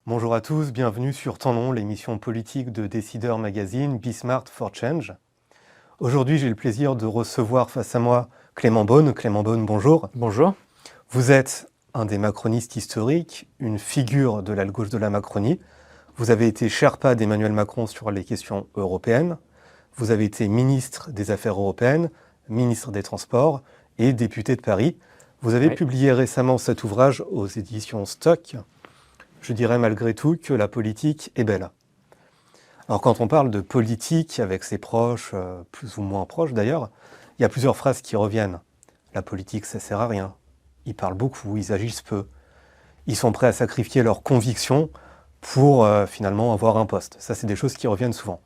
Bonjour à tous, bienvenue sur Temps Long, l'émission politique de Décideur Magazine, Be Smart for Change. Aujourd'hui, j'ai le plaisir de recevoir face à moi Clément Beaune. Clément Beaune, bonjour. Bonjour. Vous êtes un des macronistes historiques, une figure de l'aile gauche de la Macronie. Vous avez été Sherpa d'Emmanuel Macron sur les questions européennes. Vous avez été ministre des Affaires européennes, ministre des Transports et député de Paris. Vous avez publié récemment cet ouvrage aux éditions Stock. Je dirais malgré tout que la politique est belle. Alors quand on parle de politique avec ses proches, plus ou moins proches d'ailleurs, il y a plusieurs phrases qui reviennent. La politique, ça sert à rien. Ils parlent beaucoup, ils agissent peu. Ils sont prêts à sacrifier leurs convictions pour finalement avoir un poste. Ça, c'est des choses qui reviennent souvent.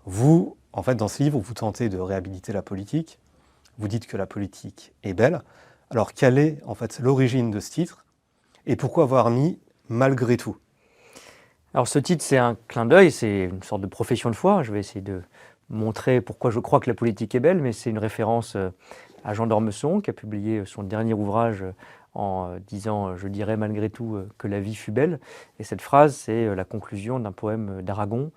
Vous, en fait, dans ce livre, vous tentez de réhabiliter la politique. Vous dites que la politique est belle. Alors, quelle est en fait l'origine de ce titre et pourquoi avoir mis malgré tout? Alors ce titre, c'est un clin d'œil, c'est une sorte de profession de foi. Je vais essayer de montrer pourquoi je crois que la politique est belle, mais c'est une référence à Jean d'Ormesson, qui a publié son dernier ouvrage en disant « Je dirais malgré tout que la vie fut belle ». Et cette phrase, c'est la conclusion d'un poème d'Aragon.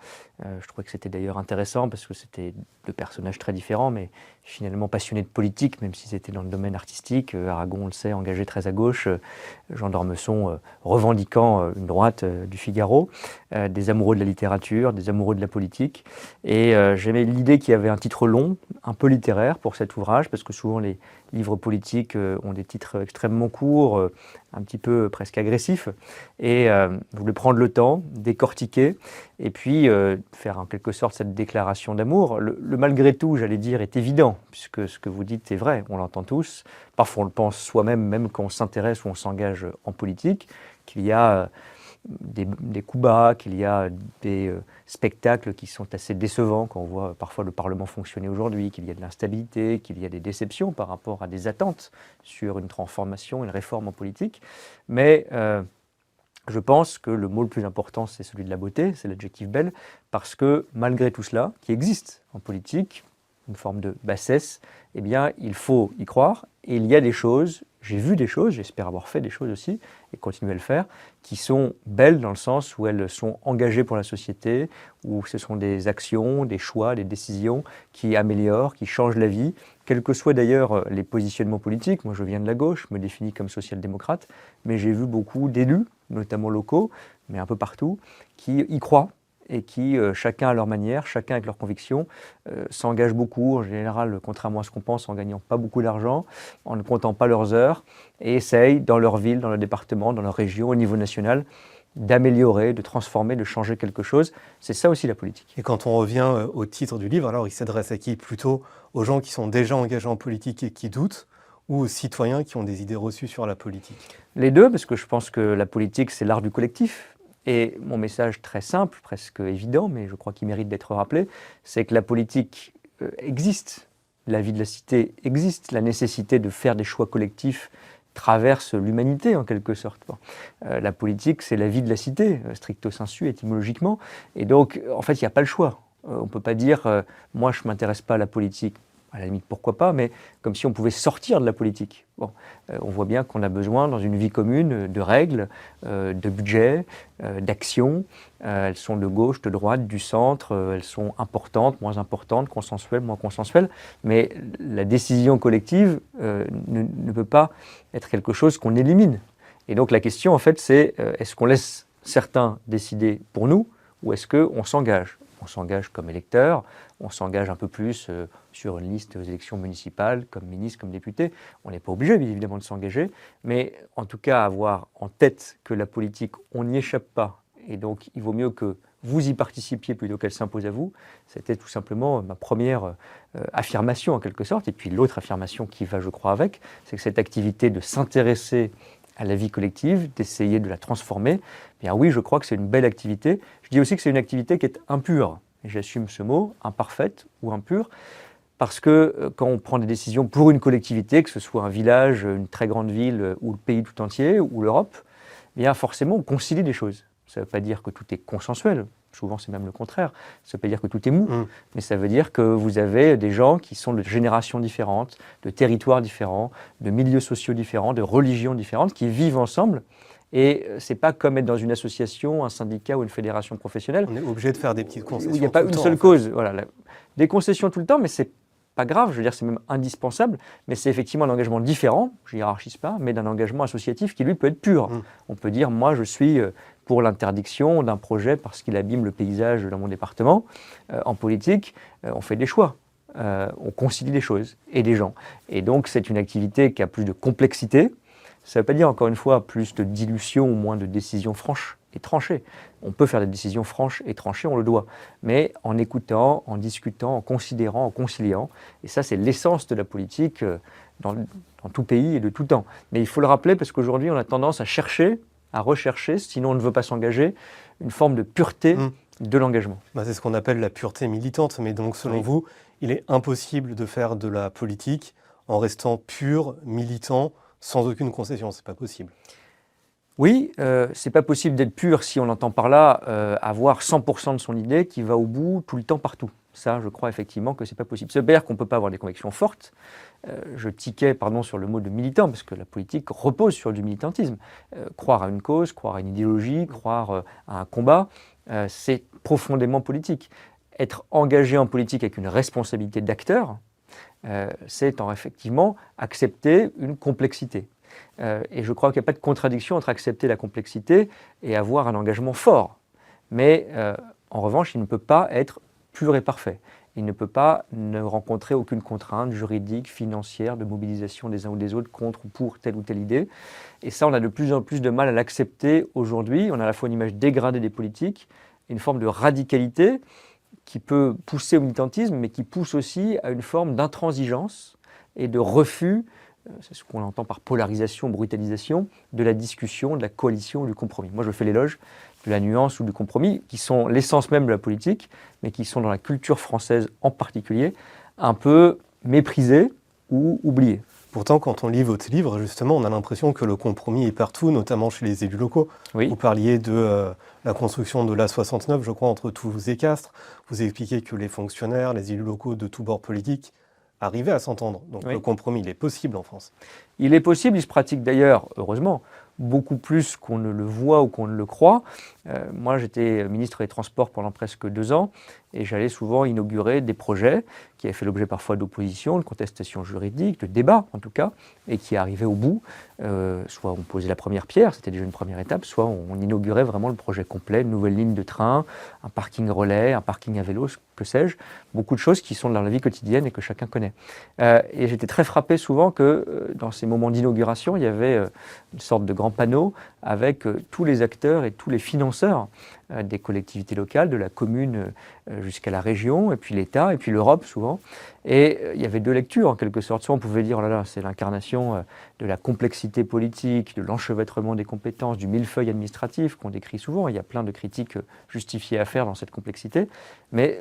Je trouvais que c'était d'ailleurs intéressant parce que c'était deux personnages très différents, mais finalement passionnés de politique, même s'ils étaient dans le domaine artistique. Aragon, on le sait, engagé très à gauche. Jean d'Ormesson revendiquant une droite du Figaro. Des amoureux de la littérature, des amoureux de la politique. Et j'aimais l'idée qu'il y avait un titre long, un peu littéraire pour cet ouvrage, parce que souvent les livres politiques ont des titres extrêmement courts, un petit peu presque agressifs. Et je voulais prendre le temps, décortiquer, et puis faire en quelque sorte cette déclaration d'amour. Le malgré tout, j'allais dire, est évident, puisque ce que vous dites est vrai, on l'entend tous. Parfois on le pense soi-même, même quand on s'intéresse ou on s'engage en politique, qu'il y a des coups bas, qu'il y a des spectacles qui sont assez décevants quand on voit parfois le Parlement fonctionner aujourd'hui, qu'il y a de l'instabilité, qu'il y a des déceptions par rapport à des attentes sur une transformation, une réforme en politique. Mais je pense que le mot le plus important, c'est celui de la beauté, c'est l'adjectif belle, parce que malgré tout cela, qui existe en politique, une forme de bassesse, eh bien, il faut y croire. Et il y a des choses, j'ai vu des choses, j'espère avoir fait des choses aussi, et continuer à le faire, qui sont belles dans le sens où elles sont engagées pour la société, où ce sont des actions, des choix, des décisions qui améliorent, qui changent la vie, quels que soient d'ailleurs les positionnements politiques. Moi, je viens de la gauche, je me définis comme social-démocrate, mais j'ai vu beaucoup d'élus, notamment locaux, mais un peu partout, qui y croient et qui, chacun à leur manière, chacun avec leurs convictions, s'engagent beaucoup, en général, contrairement à ce qu'on pense, en gagnant pas beaucoup d'argent, en ne comptant pas leurs heures, et essayent, dans leur ville, dans leur département, dans leur région, au niveau national, d'améliorer, de transformer, de changer quelque chose. C'est ça aussi la politique. Et quand on revient au titre du livre, alors il s'adresse à qui? Plutôt aux gens qui sont déjà engagés en politique et qui doutent, ou aux citoyens qui ont des idées reçues sur la politique? Les deux, parce que je pense que la politique, c'est l'art du collectif. Et mon message très simple, presque évident, mais je crois qu'il mérite d'être rappelé, c'est que la politique existe, la vie de la cité existe, la nécessité de faire des choix collectifs traverse l'humanité en quelque sorte. La politique, c'est la vie de la cité, stricto sensu, étymologiquement, et donc en fait, il n'y a pas le choix. On ne peut pas dire « moi, je ne m'intéresse pas à la politique ». À la limite, pourquoi pas, mais comme si on pouvait sortir de la politique. On voit bien qu'on a besoin, dans une vie commune, de règles, de budget, d'actions. Elles sont de gauche, de droite, du centre. Elles sont importantes, moins importantes, consensuelles, moins consensuelles. Mais la décision collective ne peut pas être quelque chose qu'on élimine. Et donc la question, en fait, c'est est-ce qu'on laisse certains décider pour nous ou est-ce qu'on s'engage ? On s'engage comme électeur, on s'engage un peu plus sur une liste aux élections municipales, comme ministre, comme député. On n'est pas obligé, bien évidemment, de s'engager, mais en tout cas, avoir en tête que la politique, on n'y échappe pas, et donc il vaut mieux que vous y participiez plutôt qu'elle s'impose à vous. C'était tout simplement ma première affirmation, en quelque sorte. Et puis l'autre affirmation qui va, je crois, avec, c'est que cette activité de s'intéresser à la vie collective, d'essayer de la transformer, eh bien oui, je crois que c'est une belle activité. Je dis aussi que c'est une activité qui est impure, et j'assume ce mot, imparfaite ou impure, parce que quand on prend des décisions pour une collectivité, que ce soit un village, une très grande ville, ou le pays tout entier, ou l'Europe, eh bien forcément on concilie des choses. Ça ne veut pas dire que tout est consensuel. Souvent, c'est même le contraire. Ça ne veut pas dire que tout est mou, mais ça veut dire que vous avez des gens qui sont de générations différentes, de territoires différents, de milieux sociaux différents, de religions différentes, qui vivent ensemble. Et ce n'est pas comme être dans une association, un syndicat ou une fédération professionnelle. On est obligé de faire des petites concessions. Où il n'y a pas une seule cause. Voilà, des concessions tout le temps, mais c'est pas grave, je veux dire, c'est même indispensable, mais c'est effectivement un engagement différent, je ne hiérarchise pas, mais d'un engagement associatif qui, lui, peut être pur. On peut dire, moi, je suis pour l'interdiction d'un projet parce qu'il abîme le paysage dans mon département. En politique, on fait des choix, on concilie des choses et des gens. Et donc, c'est une activité qui a plus de complexité. Ça ne veut pas dire, encore une fois, plus de dilution ou moins de décisions franches et tranchées. On peut faire des décisions franches et tranchées, on le doit, mais en écoutant, en discutant, en considérant, en conciliant. Et ça, c'est l'essence de la politique dans tout pays et de tout temps. Mais il faut le rappeler parce qu'aujourd'hui, on a tendance à chercher, à rechercher, sinon on ne veut pas s'engager, une forme de pureté de l'engagement. C'est ce qu'on appelle la pureté militante. Mais donc, selon vous, il est impossible de faire de la politique en restant pur, militant, sans aucune concession. C'est pas possible. Oui, c'est pas possible d'être pur si on entend par là avoir 100% de son idée qui va au bout tout le temps partout. Ça, je crois effectivement que c'est pas possible. Ça veut dire qu'on peut pas avoir des convictions fortes. Je tiquais, sur le mot de militant, parce que la politique repose sur du militantisme. Croire à une cause, croire à une idéologie, croire à un combat, c'est profondément politique. Être engagé en politique avec une responsabilité d'acteur, c'est effectivement accepter une complexité. Et je crois qu'il n'y a pas de contradiction entre accepter la complexité et avoir un engagement fort. Mais en revanche, il ne peut pas être pur et parfait. Il ne peut pas ne rencontrer aucune contrainte juridique, financière, de mobilisation des uns ou des autres contre ou pour telle ou telle idée. Et ça, on a de plus en plus de mal à l'accepter aujourd'hui. On a à la fois une image dégradée des politiques, une forme de radicalité qui peut pousser au militantisme, mais qui pousse aussi à une forme d'intransigeance et de refus, c'est ce qu'on entend par polarisation, brutalisation, de la discussion, de la coalition ou du compromis. Moi, je fais l'éloge de la nuance ou du compromis, qui sont l'essence même de la politique, mais qui sont dans la culture française en particulier, un peu méprisées ou oubliées. Pourtant, quand on lit votre livre, justement, on a l'impression que le compromis est partout, notamment chez les élus locaux. Oui. Vous parliez de la construction de l'A69, je crois, entre Toulouse et Castres. Vous expliquez que les fonctionnaires, les élus locaux de tous bords politiques arrivaient à s'entendre. Donc le compromis, il est possible en France. Il est possible, il se pratique d'ailleurs, heureusement, beaucoup plus qu'on ne le voit ou qu'on ne le croit. Moi, j'étais ministre des Transports pendant presque 2 ans et j'allais souvent inaugurer des projets qui avaient fait l'objet parfois d'opposition, de contestation juridique, de débats en tout cas, et qui arrivaient au bout. Soit on posait la première pierre, c'était déjà une première étape, soit on inaugurait vraiment le projet complet, une nouvelle ligne de train, un parking relais, un parking à vélo, que sais-je. Beaucoup de choses qui sont dans la vie quotidienne et que chacun connaît. Et j'étais très frappé souvent que dans ces moments d'inauguration, il y avait une sorte de grand panneau avec tous les acteurs et tous les financeurs des collectivités locales, de la commune jusqu'à la région, et puis l'État, et puis l'Europe souvent. Et il y avait 2 lectures en quelque sorte. Soit on pouvait dire, oh là là, c'est l'incarnation de la complexité politique, de l'enchevêtrement des compétences, du millefeuille administratif qu'on décrit souvent. Il y a plein de critiques justifiées à faire dans cette complexité. Mais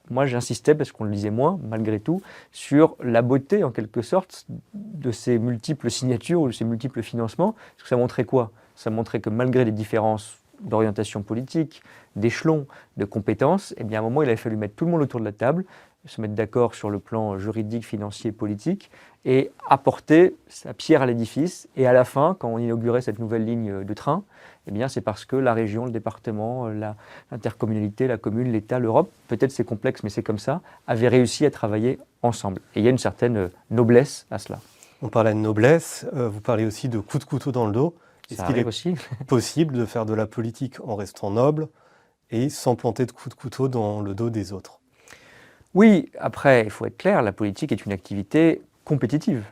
moi j'insistais, parce qu'on le disait moins, malgré tout, sur la beauté en quelque sorte de ces multiples signatures ou de ces multiples financements. Parce que ça montrait quoi ? Ça montrait que malgré les différences d'orientation politique, d'échelon, de compétences, eh bien à un moment il avait fallu mettre tout le monde autour de la table, se mettre d'accord sur le plan juridique, financier, politique, et apporter sa pierre à l'édifice. Et à la fin, quand on inaugurait cette nouvelle ligne de train, eh bien c'est parce que la région, le département, l'intercommunalité, la commune, l'État, l'Europe, peut-être c'est complexe mais c'est comme ça, avaient réussi à travailler ensemble. Et il y a une certaine noblesse à cela. On parlait de noblesse, vous parlez aussi de coups de couteau dans le dos. Est-ce qu'il est aussi possible de faire de la politique en restant noble et sans planter de coups de couteau dans le dos des autres ? Oui, après, il faut être clair, la politique est une activité compétitive.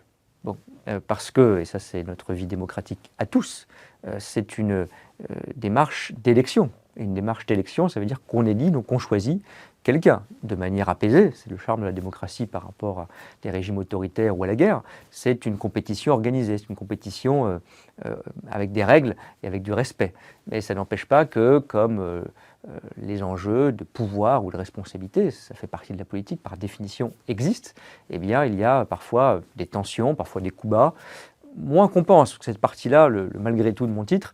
Bon, parce que, et ça c'est notre vie démocratique à tous, c'est une démarche d'élection. Et une démarche d'élection, ça veut dire qu'on élit, donc on choisit quelqu'un de manière apaisée. C'est le charme de la démocratie par rapport à des régimes autoritaires ou à la guerre. C'est une compétition organisée, c'est une compétition avec des règles et avec du respect. Mais ça n'empêche pas que, comme les enjeux de pouvoir ou de responsabilité, ça fait partie de la politique, par définition existent, eh bien il y a parfois des tensions, parfois des coups bas. Moins qu'on pense, cette partie-là, le malgré tout de mon titre,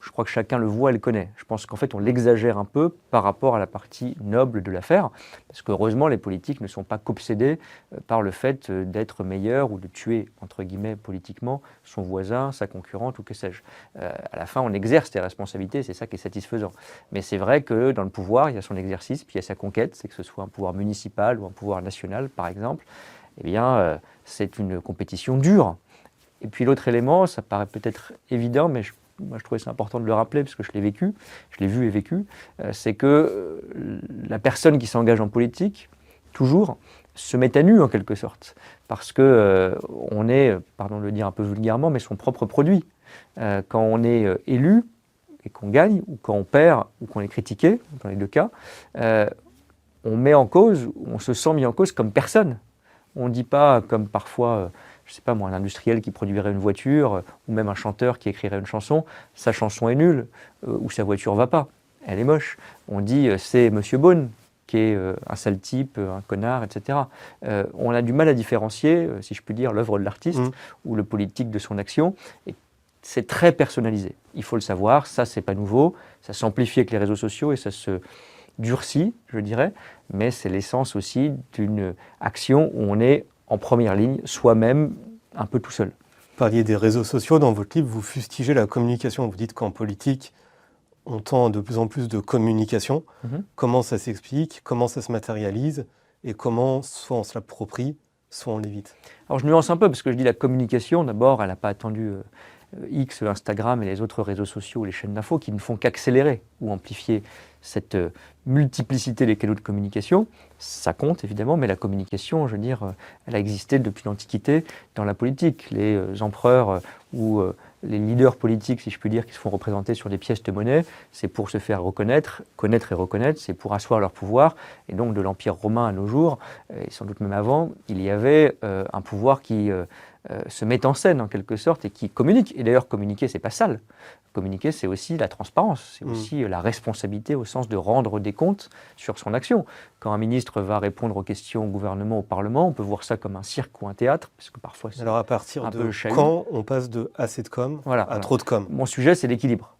je crois que chacun le voit et le connaît. Je pense qu'en fait, on l'exagère un peu par rapport à la partie noble de l'affaire, parce qu'heureusement, les politiques ne sont pas qu'obsédés par le fait d'être meilleur ou de tuer, entre guillemets, politiquement, son voisin, sa concurrente ou que sais-je. À la fin, on exerce ses responsabilités, c'est ça qui est satisfaisant. Mais c'est vrai que dans le pouvoir, il y a son exercice, puis il y a sa conquête, c'est que ce soit un pouvoir municipal ou un pouvoir national, par exemple. Eh bien, c'est une compétition dure. Et puis l'autre élément, ça paraît peut-être évident, mais moi je trouvais c'est important de le rappeler parce que je l'ai vécu, je l'ai vu et vécu, c'est que la personne qui s'engage en politique, toujours, se met à nu en quelque sorte. Parce que on est, pardon de le dire un peu vulgairement, mais son propre produit. Quand on est élu et qu'on gagne, ou quand on perd, ou qu'on est critiqué, dans les deux cas, on met en cause, on se sent mis en cause comme personne. On ne dit pas comme parfois je ne sais pas moi, un industriel qui produirait une voiture, ou même un chanteur qui écrirait une chanson, sa chanson est nulle, ou sa voiture ne va pas, elle est moche. On dit c'est Monsieur Beaune, qui est un sale type, un connard, etc. On a du mal à différencier, si je puis dire, l'œuvre de l'artiste ou le politique de son action. Et c'est très personnalisé. Il faut le savoir, ça c'est pas nouveau, ça s'amplifie avec les réseaux sociaux et ça se durcit, je dirais, mais c'est l'essence aussi d'une action où on est en première ligne, soi-même, un peu tout seul. Vous parliez des réseaux sociaux, dans votre livre, vous fustigez la communication. Vous dites qu'en politique, on tend de plus en plus de communication. Comment ça s'explique, comment ça se matérialise, et comment soit on se l'approprie, soit on l'évite? Alors je nuance un peu, parce que je dis la communication, d'abord, elle n'a pas attendu X, Instagram et les autres réseaux sociaux ou les chaînes d'infos qui ne font qu'accélérer ou amplifier cette multiplicité des canaux de communication. Ça compte évidemment, mais la communication, je veux dire, elle a existé depuis l'Antiquité dans la politique. Les empereurs ou les leaders politiques, si je puis dire, qui se font représenter sur des pièces de monnaie, c'est pour se faire reconnaître, connaître et reconnaître, c'est pour asseoir leur pouvoir. Et donc de l'Empire romain à nos jours, et sans doute même avant, il y avait un pouvoir qui se met en scène en quelque sorte et qui communique. Et d'ailleurs, communiquer, c'est pas sale. Communiquer, c'est aussi la transparence, c'est aussi la responsabilité au sens de rendre des comptes sur son action. Quand un ministre va répondre aux questions au gouvernement, au Parlement, on peut voir ça comme un cirque ou un théâtre, parce que parfois c'est alors à partir un de peu chahut. Quand on passe de assez de com à trop de com? Mon sujet, c'est l'équilibre.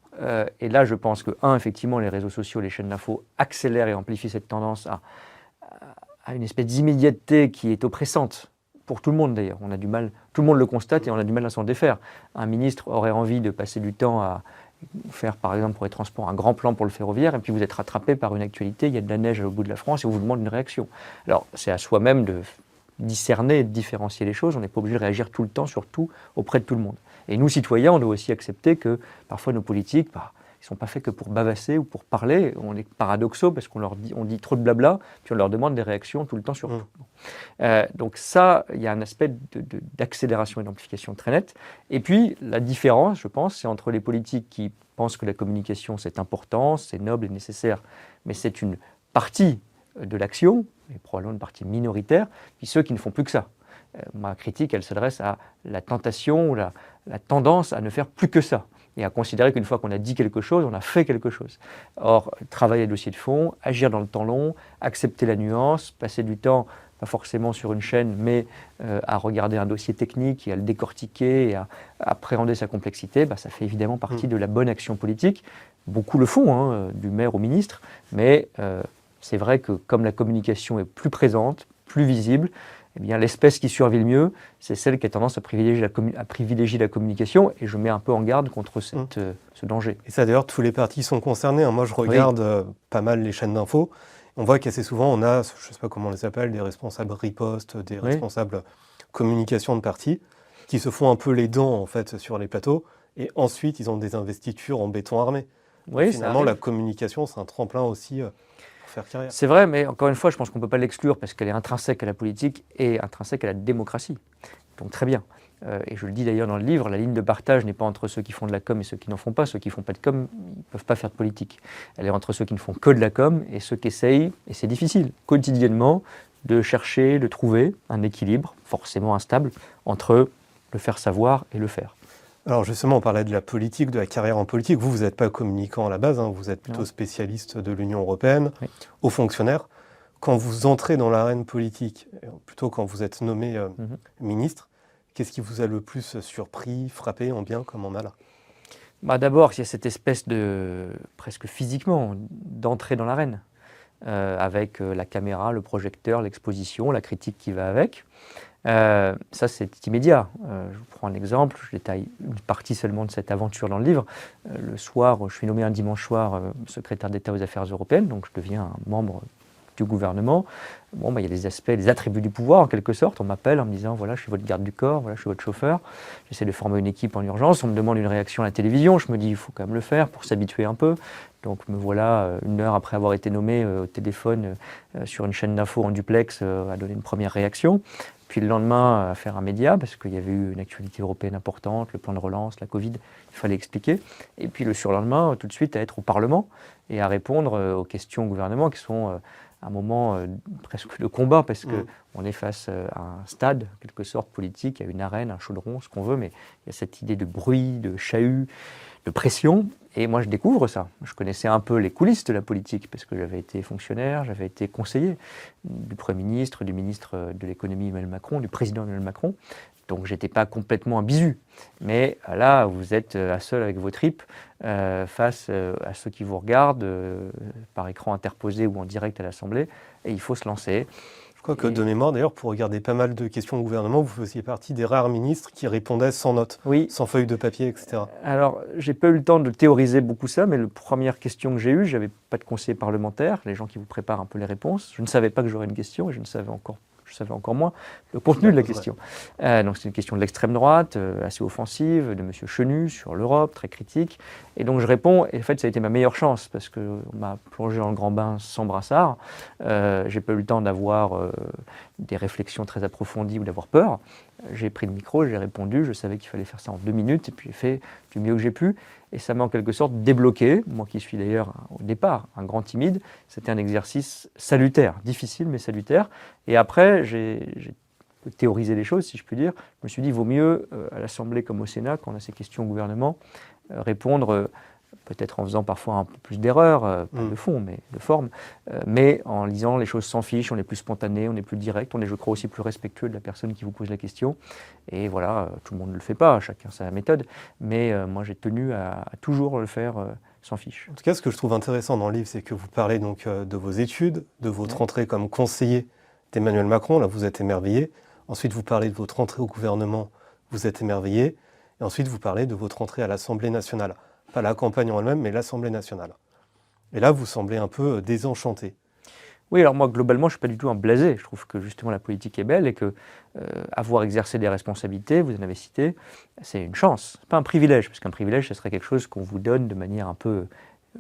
Et là, je pense que, effectivement, les réseaux sociaux, les chaînes d'infos accélèrent et amplifient cette tendance à une espèce d'immédiateté qui est oppressante. Pour tout le monde d'ailleurs, on a du mal, tout le monde le constate et on a du mal à s'en défaire. Un ministre aurait envie de passer du temps à faire par exemple pour les transports un grand plan pour le ferroviaire et puis vous êtes rattrapé par une actualité, il y a de la neige au bout de la France et on vous demande une réaction. Alors c'est à soi-même de discerner et de différencier les choses, on n'est pas obligé de réagir tout le temps sur tout auprès de tout le monde. Et nous citoyens, on doit aussi accepter que parfois nos politiques, ils ne sont pas faits que pour bavasser ou pour parler. On est paradoxaux parce on dit trop de blabla, puis on leur demande des réactions tout le temps sur tout. Donc ça, il y a un aspect d'accélération et d'amplification très net. Et puis la différence, je pense, c'est entre les politiques qui pensent que la communication c'est important, c'est noble et nécessaire, mais c'est une partie de l'action, et probablement une partie minoritaire, puis ceux qui ne font plus que ça. Ma critique, elle s'adresse à la tentation ou la tendance à ne faire plus que ça et à considérer qu'une fois qu'on a dit quelque chose, on a fait quelque chose. Or, travailler le dossier de fond, agir dans le temps long, accepter la nuance, passer du temps, pas forcément sur une chaîne, mais à regarder un dossier technique et à le décortiquer et à appréhender sa complexité, ça fait évidemment partie de la bonne action politique. Beaucoup le font, du maire au ministre, mais c'est vrai que comme la communication est plus présente, plus visible, eh bien, l'espèce qui survit le mieux, c'est celle qui a tendance à privilégier la communication, et je mets un peu en garde contre ce danger. Et ça, d'ailleurs, tous les partis sont concernés. Moi, je regarde pas mal les chaînes d'infos. On voit qu'assez souvent, on a, je ne sais pas comment on les appelle, des responsables riposte, des responsables communication de partis, qui se font un peu les dents, en fait, sur les plateaux, et ensuite, ils ont des investitures en béton armé. Oui, finalement, la communication, c'est un tremplin aussi... faire carrière. C'est vrai, mais encore une fois, je pense qu'on ne peut pas l'exclure parce qu'elle est intrinsèque à la politique et intrinsèque à la démocratie. Donc très bien. Et je le dis d'ailleurs dans le livre, la ligne de partage n'est pas entre ceux qui font de la com et ceux qui n'en font pas. Ceux qui ne font pas de com, ils ne peuvent pas faire de politique. Elle est entre ceux qui ne font que de la com et ceux qui essayent, et c'est difficile, quotidiennement, de chercher, de trouver un équilibre, forcément instable, entre le faire savoir et le faire. Alors justement, on parlait de la politique, de la carrière en politique. Vous n'êtes pas communicant à la base, vous êtes plutôt spécialiste de l'Union européenne, haut fonctionnaire. Quand vous entrez dans l'arène politique, plutôt quand vous êtes nommé ministre, qu'est-ce qui vous a le plus surpris, frappé, en bien comme en mal? D'abord, il y a cette espèce de, presque physiquement, d'entrer dans l'arène, avec la caméra, le projecteur, l'exposition, la critique qui va avec. Ça, c'est immédiat. Je vous prends un exemple, je détaille une partie seulement de cette aventure dans le livre. Le soir, je suis nommé un dimanche soir secrétaire d'État aux Affaires européennes, donc je deviens un membre du gouvernement. Il y a les aspects, les attributs du pouvoir en quelque sorte. On m'appelle en me disant voilà, je suis votre garde du corps, voilà, je suis votre chauffeur. J'essaie de former une équipe en urgence. On me demande une réaction à la télévision. Je me dis il faut quand même le faire pour s'habituer un peu. Donc me voilà, une heure après avoir été nommé au téléphone sur une chaîne d'info en duplex à donner une première réaction. Puis le lendemain, à faire un média, parce qu'il y avait eu une actualité européenne importante, le plan de relance, la Covid, il fallait expliquer. Et puis le surlendemain, tout de suite, à être au Parlement et à répondre aux questions au gouvernement qui sont un moment presque de combat, parce qu'on est face à un stade, en quelque sorte, politique, à une arène, un chaudron, ce qu'on veut, mais il y a cette idée de bruit, de chahut, de pression. Et moi, je découvre ça. Je connaissais un peu les coulisses de la politique, parce que j'avais été fonctionnaire, j'avais été conseiller du Premier ministre, du ministre de l'économie Emmanuel Macron, du président Emmanuel Macron. Donc, je n'étais pas complètement un bisu. Mais là, vous êtes à seul avec vos tripes face à ceux qui vous regardent par écran interposé ou en direct à l'Assemblée. Et il faut se lancer. Je crois que de mémoire, d'ailleurs, pour regarder pas mal de questions au gouvernement, vous faisiez partie des rares ministres qui répondaient sans notes, sans feuille de papier, etc. Alors, j'ai pas eu le temps de théoriser beaucoup ça, mais la première question que j'ai eue, j'avais pas de conseiller parlementaire, les gens qui vous préparent un peu les réponses. Je ne savais pas que j'aurais une question et je savais encore moins le contenu de la question. Donc c'est une question de l'extrême droite, assez offensive, de M. Chenu sur l'Europe, très critique. Et donc je réponds, et en fait ça a été ma meilleure chance, parce qu'on m'a plongé dans le grand bain sans brassard. J'ai pas eu le temps d'avoir des réflexions très approfondies ou d'avoir peur. J'ai pris le micro, j'ai répondu, je savais qu'il fallait faire ça en 2 minutes, et puis j'ai fait du mieux que j'ai pu. Et ça m'a en quelque sorte débloqué, moi qui suis d'ailleurs au départ un grand timide. C'était un exercice salutaire, difficile mais salutaire. Et après, j'ai théorisé les choses, si je puis dire. Je me suis dit, il vaut mieux à l'Assemblée comme au Sénat, quand on a ces questions au gouvernement, répondre peut-être en faisant parfois un peu plus d'erreurs, pas de fond, mais de forme, mais en lisant les choses sans fiche, on est plus spontané, on est plus direct, on est, je crois, aussi plus respectueux de la personne qui vous pose la question. Et voilà, tout le monde ne le fait pas, chacun sa méthode, mais moi j'ai tenu à toujours le faire sans fiche. En tout cas, ce que je trouve intéressant dans le livre, c'est que vous parlez donc de vos études, de votre entrée comme conseiller d'Emmanuel Macron, là vous êtes émerveillé. Ensuite, vous parlez de votre entrée au gouvernement, vous êtes émerveillé. Et ensuite, vous parlez de votre entrée à l'Assemblée nationale. Pas la campagne en elle-même, mais l'Assemblée nationale. Et là, vous semblez un peu désenchanté. Oui, alors moi, globalement, je ne suis pas du tout un blasé. Je trouve que justement la politique est belle et que avoir exercé des responsabilités, vous en avez cité, c'est une chance. Ce n'est pas un privilège, parce qu'un privilège, ce serait quelque chose qu'on vous donne de manière un peu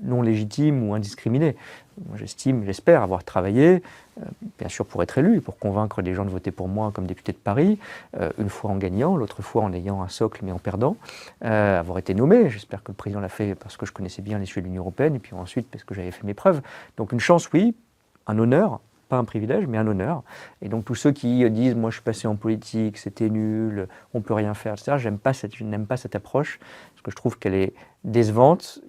non légitime ou indiscriminée. Moi, j'espère avoir travaillé, bien sûr pour être élu, pour convaincre des gens de voter pour moi comme député de Paris, une fois en gagnant, l'autre fois en ayant un socle mais en perdant, avoir été nommé, j'espère que le président l'a fait parce que je connaissais bien les sujets de l'Union européenne, et puis ensuite parce que j'avais fait mes preuves. Donc une chance, oui, un honneur, pas un privilège, mais un honneur. Et donc tous ceux qui disent « moi je suis passé en politique, c'était nul, on ne peut rien faire », etc., je n'aime pas cette approche, parce que je trouve qu'elle est décevante,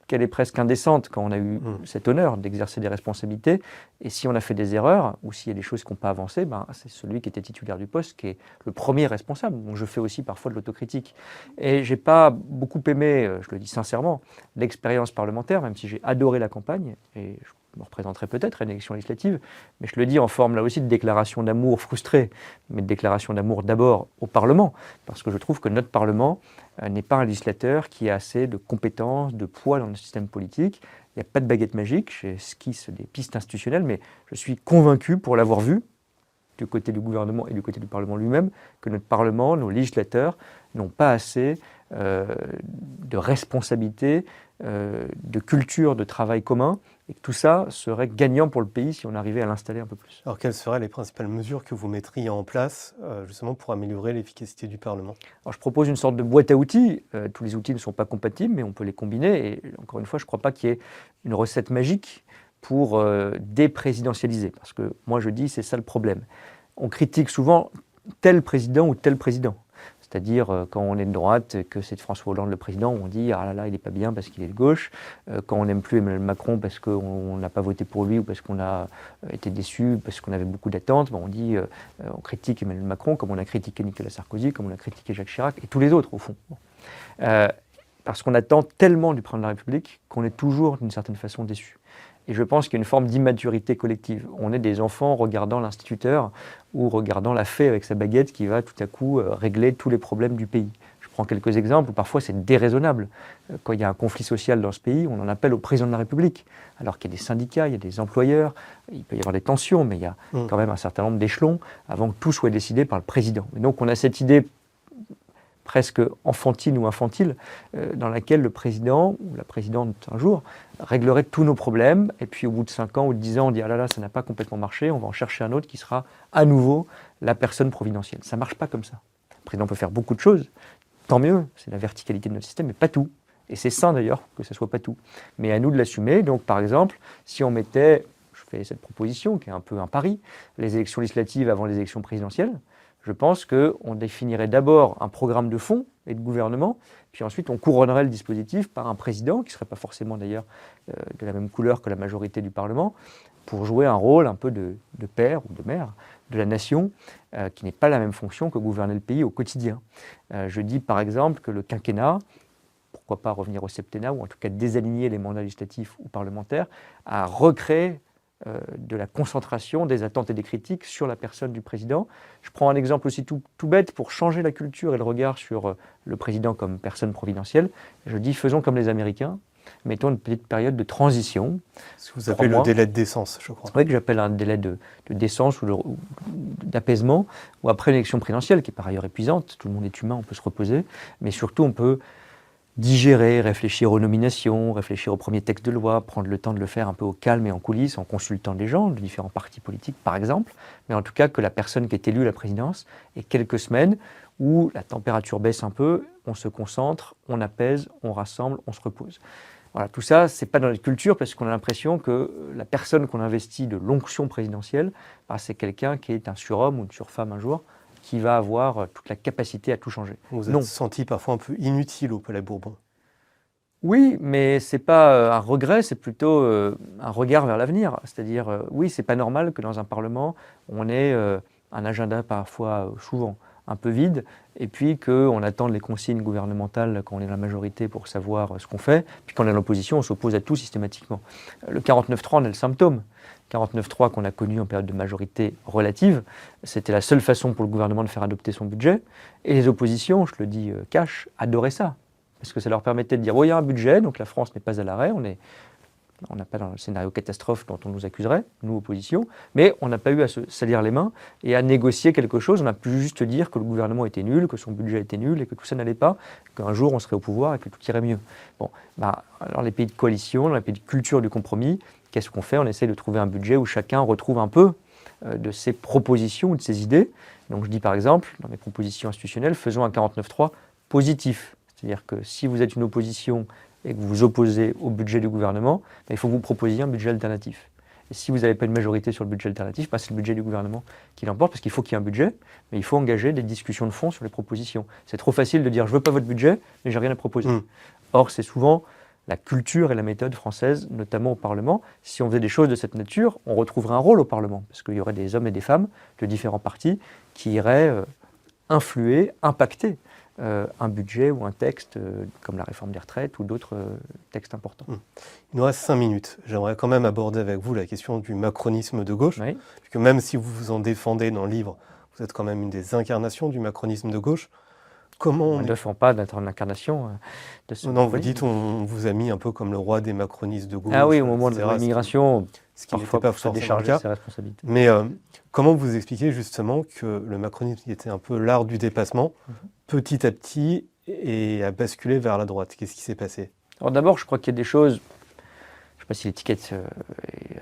qu'elle est presque indécente quand on a eu cet honneur d'exercer des responsabilités. Et si on a fait des erreurs, ou s'il y a des choses qui n'ont pas avancé, c'est celui qui était titulaire du poste qui est le premier responsable. Donc je fais aussi parfois de l'autocritique. Et je n'ai pas beaucoup aimé, je le dis sincèrement, l'expérience parlementaire, même si j'ai adoré la campagne, et je me représenterai peut-être à une élection législative, mais je le dis en forme là aussi de déclaration d'amour frustrée, mais de déclaration d'amour d'abord au Parlement, parce que je trouve que notre Parlement n'est pas un législateur qui a assez de compétences, de poids dans le système politique. Il n'y a pas de baguette magique, j'esquisse des pistes institutionnelles, mais je suis convaincu, pour l'avoir vu, du côté du gouvernement et du côté du Parlement lui-même, que notre Parlement, nos législateurs, n'ont pas assez de responsabilité, de culture de travail commun, et que tout ça serait gagnant pour le pays si on arrivait à l'installer un peu plus. Alors quelles seraient les principales mesures que vous mettriez en place justement pour améliorer l'efficacité du Parlement ? Alors je propose une sorte de boîte à outils. Tous les outils ne sont pas compatibles, mais on peut les combiner. Et encore une fois, je ne crois pas qu'il y ait une recette magique pour déprésidentialiser. Parce que moi je dis, c'est ça le problème. On critique souvent tel président ou tel président. C'est-à-dire quand on est de droite, que c'est François Hollande le président, on dit « ah là là, il n'est pas bien parce qu'il est de gauche ». Quand on n'aime plus Emmanuel Macron parce qu'on n'a pas voté pour lui ou parce qu'on a été déçu, parce qu'on avait beaucoup d'attentes, on dit on critique Emmanuel Macron comme on a critiqué Nicolas Sarkozy, comme on a critiqué Jacques Chirac et tous les autres au fond. parce qu'on attend tellement du président de la République qu'on est toujours d'une certaine façon déçu. Et je pense qu'il y a une forme d'immaturité collective. On est des enfants regardant l'instituteur ou regardant la fée avec sa baguette qui va tout à coup régler tous les problèmes du pays. Je prends quelques exemples où parfois c'est déraisonnable. Quand il y a un conflit social dans ce pays, on en appelle au président de la République. Alors qu'il y a des syndicats, il y a des employeurs, il peut y avoir des tensions, mais il y a quand même un certain nombre d'échelons avant que tout soit décidé par le président. Et donc on a cette idée presque enfantine ou infantile, dans laquelle le président ou la présidente un jour réglerait tous nos problèmes, et puis au bout de 5 ans ou de 10 ans, on dit « Ah là là, ça n'a pas complètement marché, on va en chercher un autre qui sera à nouveau la personne providentielle ». Ça ne marche pas comme ça. Le président peut faire beaucoup de choses, tant mieux, c'est la verticalité de notre système, mais pas tout. Et c'est sain d'ailleurs que ce ne soit pas tout. Mais à nous de l'assumer. Donc par exemple, si on mettait, je fais cette proposition qui est un peu un pari, les élections législatives avant les élections présidentielles, je pense qu'on définirait d'abord un programme de fond et de gouvernement, puis ensuite on couronnerait le dispositif par un président, qui ne serait pas forcément d'ailleurs de la même couleur que la majorité du Parlement, pour jouer un rôle un peu de père ou de mère de la nation, qui n'est pas la même fonction que gouverner le pays au quotidien. Je dis par exemple que le quinquennat, pourquoi pas revenir au septennat, ou en tout cas désaligner les mandats législatifs ou parlementaires, à recréer de la concentration des attentes et des critiques sur la personne du président. Je prends un exemple aussi tout bête pour changer la culture et le regard sur le président comme personne providentielle. Je dis faisons comme les Américains, mettons une petite période de transition. Ce que vous appelez le délai de décence, je crois. Oui, que j'appelle un délai de décence ou d'apaisement, ou après une élection présidentielle qui est par ailleurs épuisante, tout le monde est humain, on peut se reposer, mais surtout on peut digérer, réfléchir aux nominations, réfléchir au premier texte de loi, prendre le temps de le faire un peu au calme et en coulisses, en consultant des gens de différents partis politiques, par exemple, mais en tout cas que la personne qui est élue à la présidence ait quelques semaines où la température baisse un peu, on se concentre, on apaise, on rassemble, on se repose. Voilà, tout ça, c'est pas dans notre culture parce qu'on a l'impression que la personne qu'on investit de l'onction présidentielle, c'est quelqu'un qui est un surhomme ou une surfemme un jour, qui va avoir toute la capacité à tout changer. Vous êtes senti parfois un peu inutile au Palais Bourbon. Oui, mais ce n'est pas un regret, c'est plutôt un regard vers l'avenir. C'est-à-dire, oui, ce n'est pas normal que dans un Parlement, on ait un agenda parfois, souvent, un peu vide, et puis qu'on attende les consignes gouvernementales quand on est dans la majorité pour savoir ce qu'on fait, puis quand on est dans l'opposition, on s'oppose à tout systématiquement. Le 49.3 en est le symptôme. 49.3 qu'on a connu en période de majorité relative, c'était la seule façon pour le gouvernement de faire adopter son budget, et les oppositions, je le dis cash, adoraient ça, parce que ça leur permettait de dire, oh, il y a un budget, donc la France n'est pas à l'arrêt, on n'a pas dans le scénario catastrophe dont on nous accuserait, nous, opposition, mais on n'a pas eu à se salir les mains et à négocier quelque chose. On a pu juste dire que le gouvernement était nul, que son budget était nul et que tout ça n'allait pas, qu'un jour on serait au pouvoir et que tout irait mieux. Bon, alors les pays de coalition, dans les pays de culture du compromis, qu'est-ce qu'on fait? On essaie de trouver un budget où chacun retrouve un peu de ses propositions ou de ses idées. Donc je dis par exemple, dans mes propositions institutionnelles, faisons un 49.3 positif. C'est-à-dire que si vous êtes une opposition et que vous vous opposez au budget du gouvernement, il faut que vous proposiez un budget alternatif. Et si vous n'avez pas une majorité sur le budget alternatif, c'est le budget du gouvernement qui l'emporte, parce qu'il faut qu'il y ait un budget, mais il faut engager des discussions de fond sur les propositions. C'est trop facile de dire « je ne veux pas votre budget, mais j'ai rien à proposer ». Or, c'est souvent la culture et la méthode française, notamment au Parlement. Si on faisait des choses de cette nature, on retrouverait un rôle au Parlement, parce qu'il y aurait des hommes et des femmes de différents partis qui iraient influer, impacter un budget ou un texte comme la réforme des retraites ou d'autres textes importants. Il nous reste 5 minutes. J'aimerais quand même aborder avec vous la question du macronisme de gauche, oui. Puisque même si vous vous en défendez dans le livre, vous êtes quand même une des incarnations du macronisme de gauche. Comment on ne défend pas d'incarnation de ce Non, vous dites on vous a mis un peu comme le roi des macronistes de gauche. Ah oui, au moment de l'immigration, ce qui n'était pas forcément décharger ses responsabilités. Mais comment vous expliquez justement que le macronisme était un peu l'art du dépassement, petit à petit, et a basculé vers la droite? Qu'est-ce qui s'est passé? Alors d'abord, je crois qu'il y a des choses, je ne sais pas si l'étiquette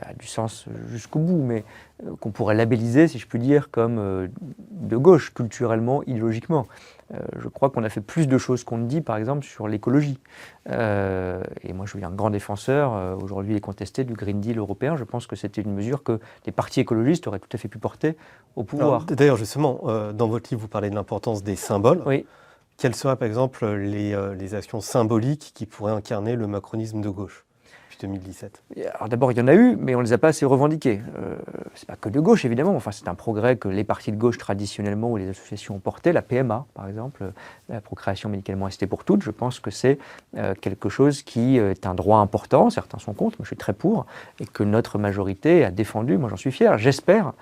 a du sens jusqu'au bout, mais qu'on pourrait labelliser, si je puis dire, comme de gauche, culturellement, idéologiquement. Je crois qu'on a fait plus de choses qu'on ne dit, par exemple, sur l'écologie. Et moi, je suis un grand défenseur, aujourd'hui, il est contesté, du Green Deal européen. Je pense que c'était une mesure que les partis écologistes auraient tout à fait pu porter au pouvoir. D'ailleurs, justement, dans votre livre, vous parlez de l'importance des symboles. Oui. Quelles seraient, par exemple, les actions symboliques qui pourraient incarner le macronisme de gauche? depuis 2017? Alors d'abord, il y en a eu, mais on ne les a pas assez revendiqués. C'est pas que de gauche, évidemment. Enfin, c'est un progrès que les partis de gauche, traditionnellement, ou les associations ont porté. La PMA, par exemple, la procréation médicalement assistée pour toutes, je pense que c'est quelque chose qui est un droit important. Certains sont contre, moi je suis très pour, et que notre majorité a défendu. Moi, j'en suis fier. J'espère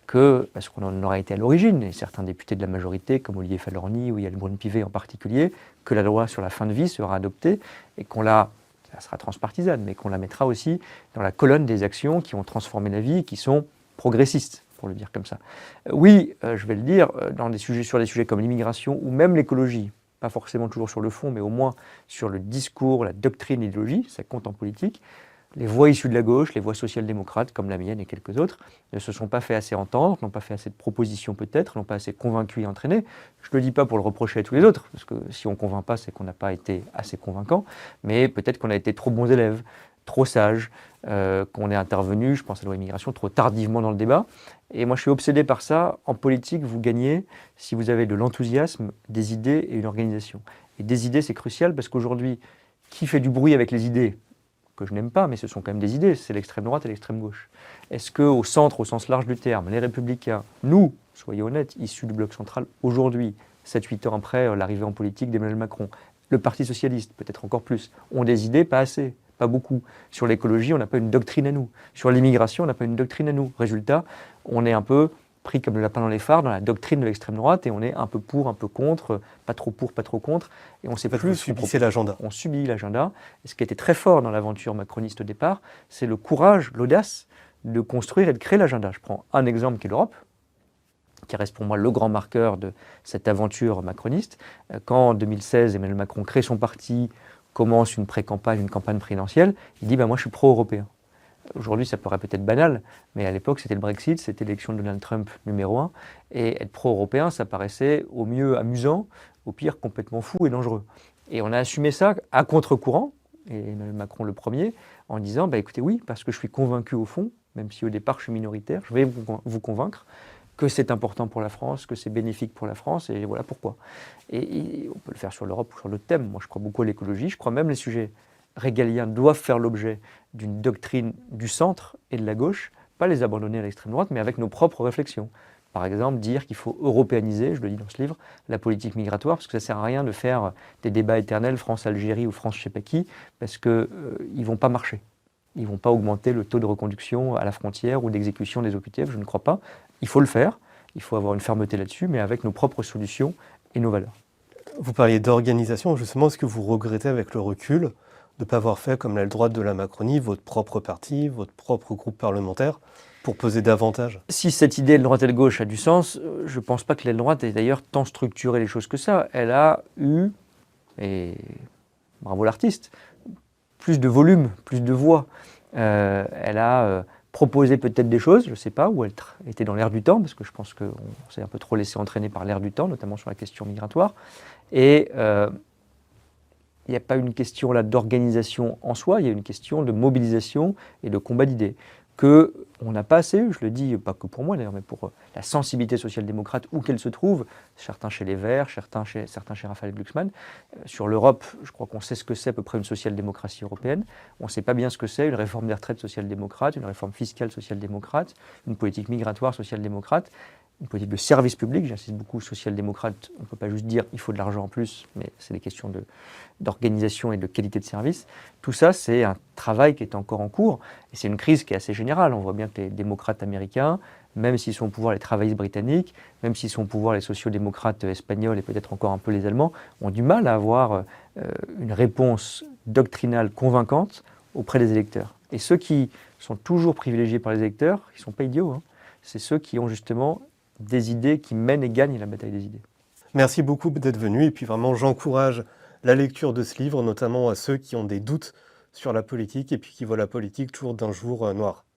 que, parce qu'on en aurait été à l'origine, et certains députés de la majorité, comme Olivier Falorni ou Yael Braun-Pivet en particulier, que la loi sur la fin de vie sera adoptée et qu'on ça sera transpartisane, mais qu'on la mettra aussi dans la colonne des actions qui ont transformé la vie, qui sont progressistes, pour le dire comme ça. Oui, je vais le dire, sur des sujets comme l'immigration ou même l'écologie, pas forcément toujours sur le fond, mais au moins sur le discours, la doctrine, l'idéologie, ça compte en politique. Les voix issues de la gauche, les voix social-démocrates comme la mienne et quelques autres, ne se sont pas fait assez entendre, n'ont pas fait assez de propositions peut-être, n'ont pas assez convaincu et entraîné. Je ne le dis pas pour le reprocher à tous les autres, parce que si on ne convainc pas, c'est qu'on n'a pas été assez convaincant, mais peut-être qu'on a été trop bons élèves, trop sages, qu'on est intervenu, je pense à la loi immigration, trop tardivement dans le débat. Et moi je suis obsédé par ça. En politique, vous gagnez si vous avez de l'enthousiasme, des idées et une organisation. Et des idées, c'est crucial, parce qu'aujourd'hui, qui fait du bruit avec les idées que je n'aime pas, mais ce sont quand même des idées, c'est l'extrême droite et l'extrême gauche. Est-ce qu'au centre, au sens large du terme, les Républicains, nous, soyons honnêtes, issus du bloc central, aujourd'hui, 7-8 ans après l'arrivée en politique d'Emmanuel Macron, le Parti Socialiste, peut-être encore plus, ont des idées, pas assez, pas beaucoup. Sur l'écologie, on n'a pas une doctrine à nous. Sur l'immigration, on n'a pas une doctrine à nous. Résultat, on est un peu pris comme le lapin dans les phares dans la doctrine de l'extrême droite et on est un peu pour, un peu contre, pas trop pour, pas trop contre. Et on sait plus. Vous subissez l'agenda. On subit l'agenda. Et ce qui était très fort dans l'aventure macroniste au départ, c'est le courage, l'audace de construire et de créer l'agenda. Je prends un exemple qui est l'Europe, qui reste pour moi le grand marqueur de cette aventure macroniste. Quand en 2016, Emmanuel Macron crée son parti, commence une pré-campagne, une campagne présidentielle, il dit moi je suis pro-européen. Aujourd'hui, ça paraît peut-être banal, mais à l'époque, c'était le Brexit, c'était l'élection de Donald Trump numéro 1. Et être pro-européen, ça paraissait au mieux amusant, au pire complètement fou et dangereux. Et on a assumé ça à contre-courant, et Emmanuel Macron le premier, en disant écoutez, oui, parce que je suis convaincu au fond, même si au départ je suis minoritaire, je vais vous convaincre que c'est important pour la France, que c'est bénéfique pour la France, et voilà pourquoi. Et on peut le faire sur l'Europe ou sur d'autres thèmes. Moi, je crois beaucoup à l'écologie, je crois même les sujets régaliens doivent faire l'objet d'une doctrine du centre et de la gauche, pas les abandonner à l'extrême droite, mais avec nos propres réflexions. Par exemple, dire qu'il faut européaniser, je le dis dans ce livre, la politique migratoire, parce que ça ne sert à rien de faire des débats éternels France-Algérie ou France je ne sais pas qui, parce qu'ils ne vont pas marcher. Ils ne vont pas augmenter le taux de reconduction à la frontière ou d'exécution des OQTF, je ne crois pas. Il faut le faire, il faut avoir une fermeté là-dessus, mais avec nos propres solutions et nos valeurs. Vous parliez d'organisation, justement, est-ce que vous regrettez avec le recul de ne pas avoir fait, comme l'aile droite de la Macronie, votre propre parti, votre propre groupe parlementaire, pour peser davantage? Si cette idée de droite et de gauche a du sens, je ne pense pas que l'aile droite ait d'ailleurs tant structuré les choses que ça. Elle a eu, et bravo l'artiste, plus de volume, plus de voix. Elle a proposé peut-être des choses, je ne sais pas, où elle était dans l'air du temps, parce que je pense qu'on s'est un peu trop laissé entraîner par l'air du temps, notamment sur la question migratoire. Et il n'y a pas une question là d'organisation en soi, il y a une question de mobilisation et de combat d'idées qu'on n'a pas assez eu, je le dis pas que pour moi d'ailleurs, mais pour la sensibilité social-démocrate où qu'elle se trouve, certains chez les Verts, certains chez Raphaël Glucksmann. Sur l'Europe, je crois qu'on sait ce que c'est à peu près une social-démocratie européenne. On ne sait pas bien ce que c'est une réforme des retraites social-démocrate, une réforme fiscale social-démocrate, une politique migratoire social-démocrate, une politique de service public, j'insiste beaucoup, social-démocrate, on ne peut pas juste dire il faut de l'argent en plus, mais c'est des questions d'organisation et de qualité de service. Tout ça, c'est un travail qui est encore en cours, et c'est une crise qui est assez générale. On voit bien que les démocrates américains, même s'ils sont au pouvoir les travaillistes britanniques, même s'ils sont au pouvoir les sociodémocrates espagnols et peut-être encore un peu les Allemands, ont du mal à avoir une réponse doctrinale convaincante auprès des électeurs. Et ceux qui sont toujours privilégiés par les électeurs, ils ne sont pas idiots, hein. C'est ceux qui ont justement des idées qui mènent et gagnent la bataille des idées. Merci beaucoup d'être venu, et puis vraiment j'encourage la lecture de ce livre, notamment à ceux qui ont des doutes sur la politique et puis qui voient la politique toujours d'un jour noir.